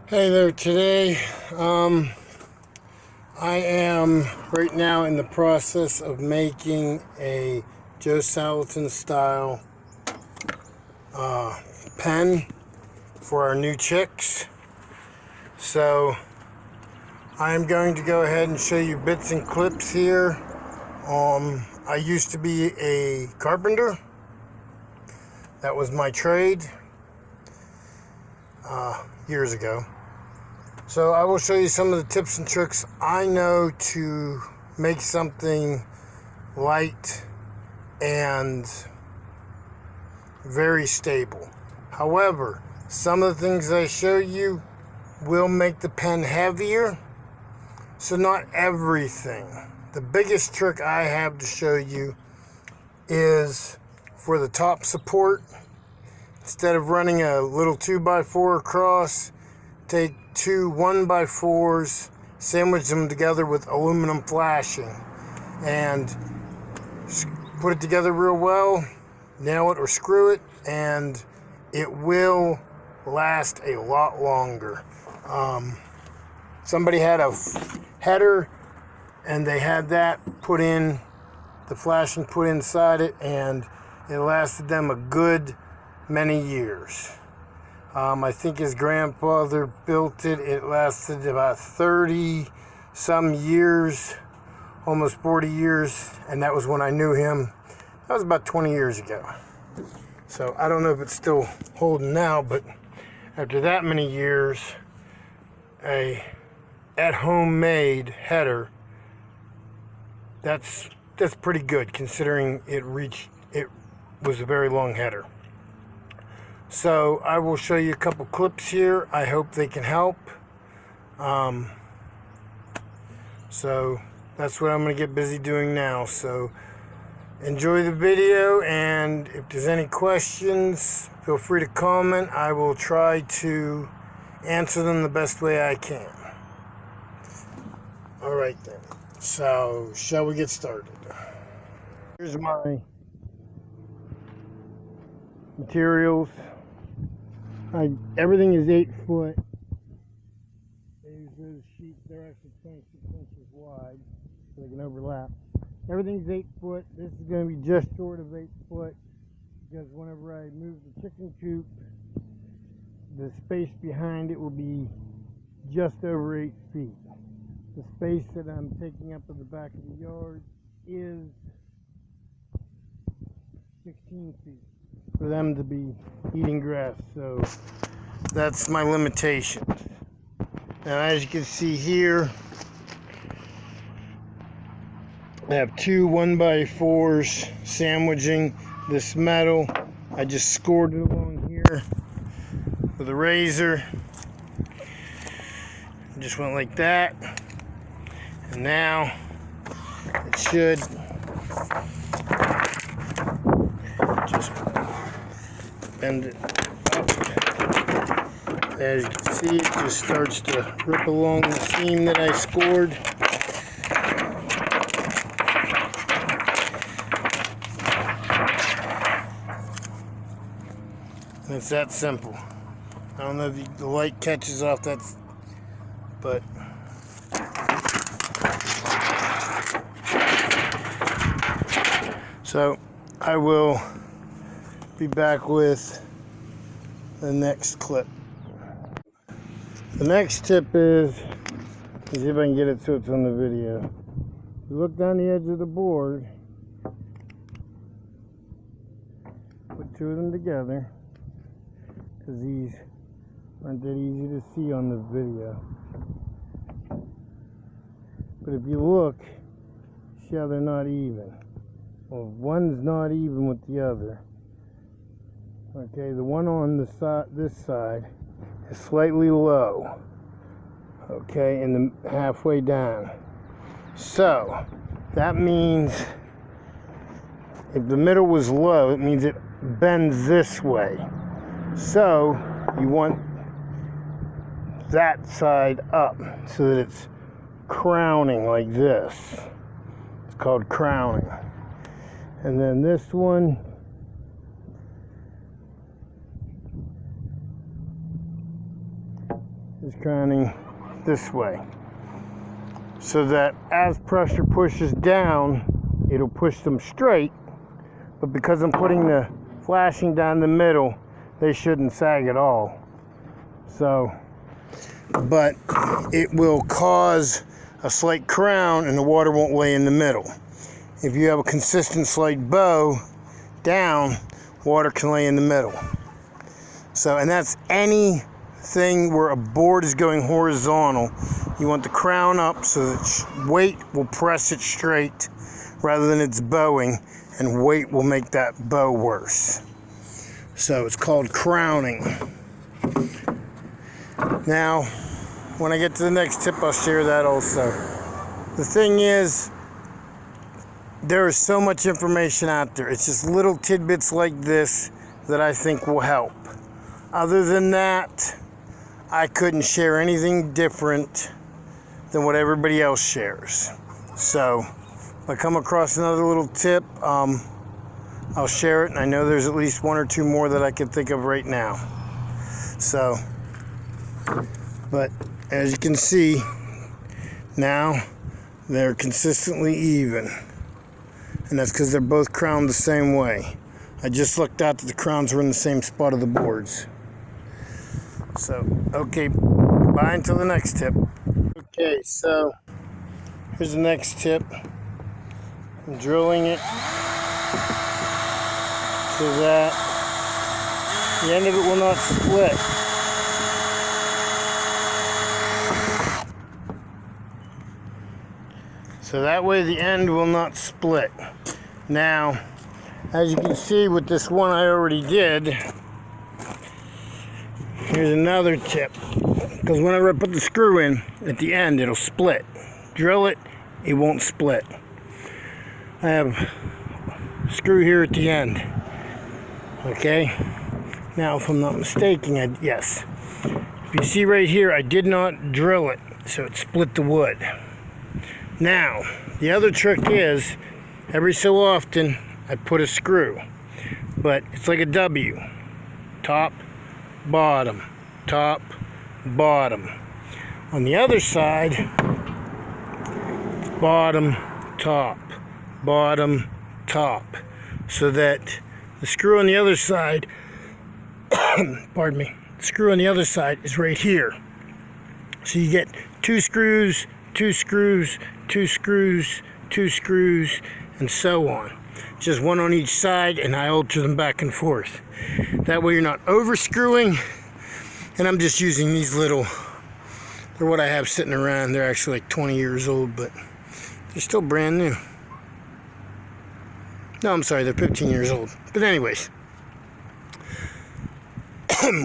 Hey there, today I am right now in the process of making a Joel Salatin style pen for our new chicks. So I am going to go ahead and show you bits and clips here. I used to be a carpenter. That was my trade years ago. So I will show you some of the tips and tricks I know to make something light and very stable. However, some of the things I show you will make the pen heavier, so not everything. The biggest trick I have to show you is for the top support. Instead of running a little 2x4 across, take two 1x4s, sandwich them together with aluminum flashing, and put it together real well, nail it or screw it, and it will last a lot longer. Somebody had a header and they had that put in, the flashing put inside it, and it lasted them a good many years. I think his grandfather built it. It lasted about 30 some years, almost 40 years, and that was when I knew him. That was about 20 years ago. So I don't know if it's still holding now, but after that many years, a at-home made header, that's pretty good considering it was a very long header. So I will show you a couple clips here. I hope they can help. So that's what I'm going to get busy doing now. So enjoy the video, and if there's any questions, feel free to comment. I will try to answer them the best way I can. All right then. So shall we get started? Here's my materials. Everything is 8 foot. Those sheets, they're actually 26 inches wide, so they can overlap. Everything's 8 foot. This is going to be just short of 8 foot, because whenever I move the chicken coop, the space behind it will be just over 8 feet. The space that I'm taking up at the back of the yard is 16 feet for them to be eating grass, so that's my limitation. Now, as you can see here, I have two 1x4s sandwiching this metal. I just scored it along here with a razor. Just went like that, and now it should just bend it up. As you can see, it just starts to rip along the seam that I scored. And it's that simple. I don't know if the light catches off that, but so I will be back with the next clip. The next tip is, see if I can get it so it's on the video. You look down the edge of the board, put two of them together, because these aren't that easy to see on the video. But if you look, see how they're not even. Well, one's not even with the other. Okay, the one on the side, this side, is slightly low. Okay, and the halfway down. So that means if the middle was low, it means it bends this way. So you want that side up so that it's crowning like this. It's called crowning. And then this one is crowning this way, so that as pressure pushes down, it'll push them straight. But because I'm putting the flashing down the middle, they shouldn't sag at all. So, but it will cause a slight crown and the water won't lay in the middle. If you have a consistent slight bow down, water can lay in the middle. So, and that's anything where a board is going horizontal. You want the crown up so that weight will press it straight rather than it's bowing, and weight will make that bow worse. So it's called crowning. Now, when I get to the next tip, I'll share that also. The thing is, there is so much information out there. It's just little tidbits like this that I think will help. Other than that, I couldn't share anything different than what everybody else shares. So, if I come across another little tip, I'll share it, and I know there's at least one or two more that I can think of right now. So, but as you can see, now they're consistently even. And that's because they're both crowned the same way. I just looked out that the crowns were in the same spot of the boards. So, okay, bye until the next tip. Okay, so here's the next tip. I'm drilling it so that the end of it will not split. So that way the end will not split. Now, as you can see with this one I already did, here's another tip. Because whenever I put the screw in, at the end it'll split. Drill it, it won't split. I have a screw here at the end. Okay? Now, if I'm not mistaken, yes. If you see right here, I did not drill it, so it split the wood. Now, the other trick is, every so often, I put a screw. But it's like a W. Top, bottom, top, bottom. On the other side, bottom, top, bottom, top. So that the screw on the other side, pardon me, the screw on the other side is right here. So you get two screws, two screws, two screws, two screws, and so on. Just one on each side, and I alter them back and forth. That way you're not over screwing. And I'm just using these little, they're what I have sitting around. They're actually like 20 years old, but they're still brand new. No, I'm sorry, they're 15 years old. But anyways,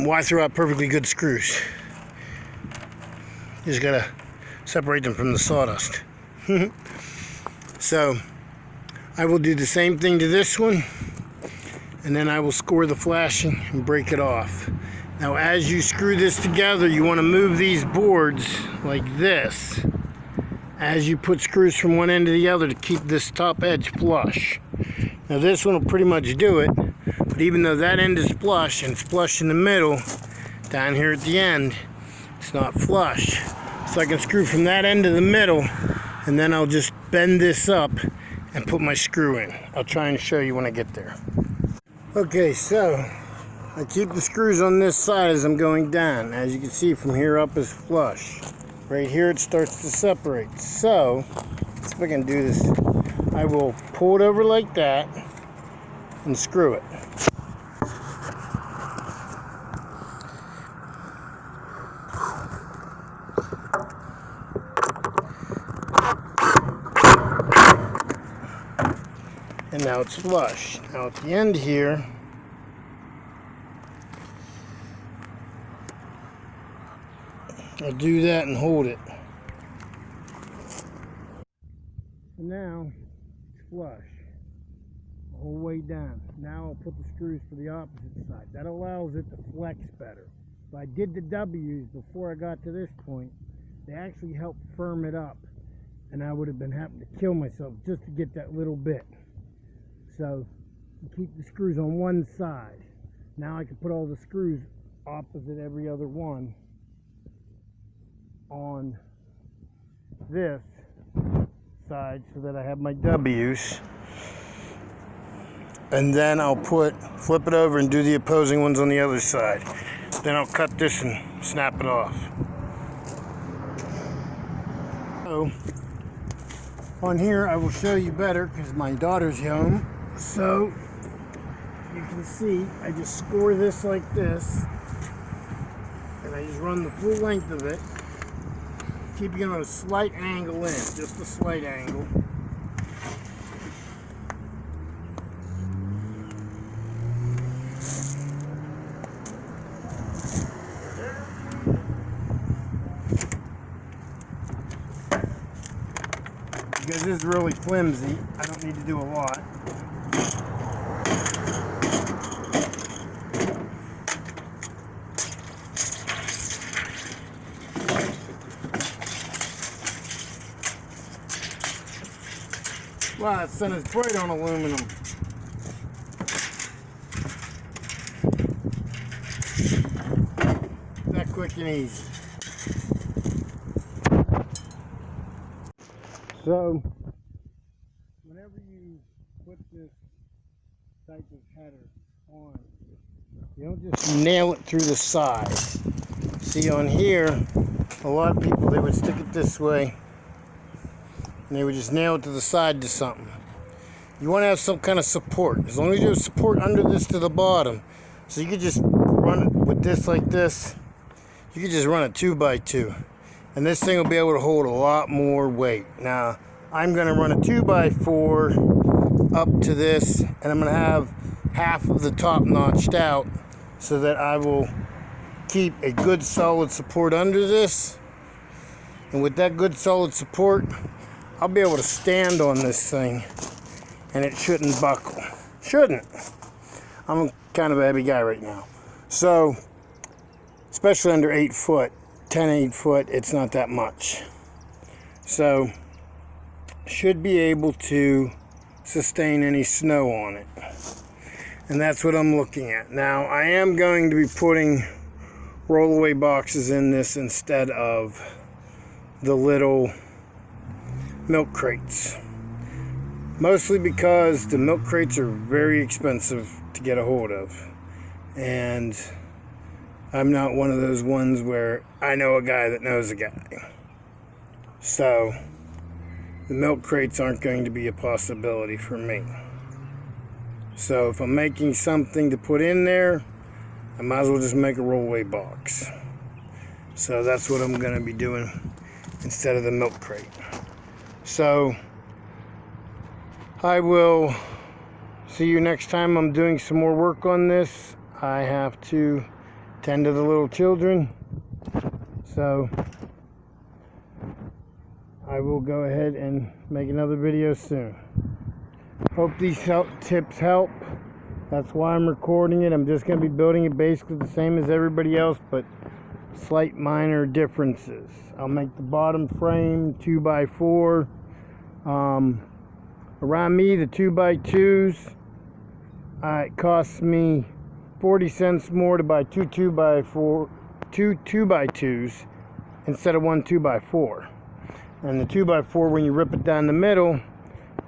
why throw out perfectly good screws? You just gotta separate them from the sawdust. So, I will do the same thing to this one, and then I will score the flashing and break it off. Now, as you screw this together, you want to move these boards like this as you put screws from one end to the other to keep this top edge flush. Now, this one will pretty much do it, but even though that end is flush and it's flush in the middle, down here at the end, it's not flush. So I can screw from that end to the middle, and then I'll just bend this up and put my screw in. I'll try and show you when I get there. Okay, so I keep the screws on this side as I'm going down. As you can see, from here up is flush. Right here it starts to separate. So, let's see if I can do this. I will pull it over like that and screw it. And now it's flush. Now at the end here, I'll do that and hold it. And now it's flush the whole way down. Now I'll put the screws for the opposite side. That allows it to flex better. If I did the W's before I got to this point, they actually helped firm it up. And I would have been having to kill myself just to get that little bit. So, you keep the screws on one side. Now I can put all the screws opposite every other one on this side so that I have my W's. And then I'll flip it over and do the opposing ones on the other side. Then I'll cut this and snap it off. So, on here I will show you better because my daughter's home. So, you can see I just score this like this. And I just run the full length of it. Keeping it on a slight angle in, just a slight angle. Because this is really flimsy, I don't need to do a lot. Wow, that sun is bright on aluminum. That quick and easy. So, whenever you put this type of header on, you don't just nail it through the side. See, on here, a lot of people, they would stick it this way and they would just nail it to the side to something. You want to have some kind of support. As long as you have support under this to the bottom, so you could just run it with this like this. You could just run a 2x2. And this thing will be able to hold a lot more weight. Now, I'm going to run a 2x4 up to this, and I'm going to have half of the top notched out so that I will keep a good solid support under this. And with that good solid support, I'll be able to stand on this thing, and it shouldn't buckle. Shouldn't. I'm kind of a heavy guy right now. So, especially under 8 foot. 10, 8 foot, it's not that much. So, should be able to sustain any snow on it. And that's what I'm looking at. Now, I am going to be putting rollaway boxes in this instead of the little milk crates. Mostly because the milk crates are very expensive to get a hold of. And I'm not one of those ones where I know a guy that knows a guy. So, the milk crates aren't going to be a possibility for me. So, if I'm making something to put in there, I might as well just make a rollaway box. So, that's what I'm going to be doing instead of the milk crate. So, I will see you next time I'm doing some more work on this. I have to tend to the little children, so I will go ahead and make another video soon. Hope these tips help. That's why I'm recording it. I'm just going to be building it basically the same as everybody else, but slight minor differences. I'll make the bottom frame 2x4. Around me, the 2x2s, it costs me 40 cents more to buy two 2x2s instead of one 2x4. And the 2x4, when you rip it down the middle,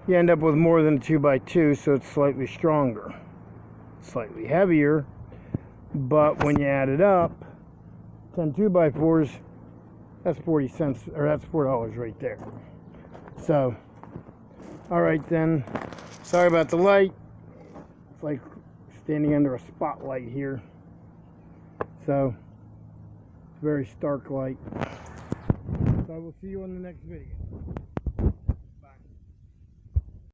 you end up with more than a 2x2, so it's slightly stronger, slightly heavier. But when you add it up, 10 2x4s, that's 40 cents, or that's $4 right there. So, all right then. Sorry about the light. It's like standing under a spotlight here, so it's very stark light. So I will see you on the next video.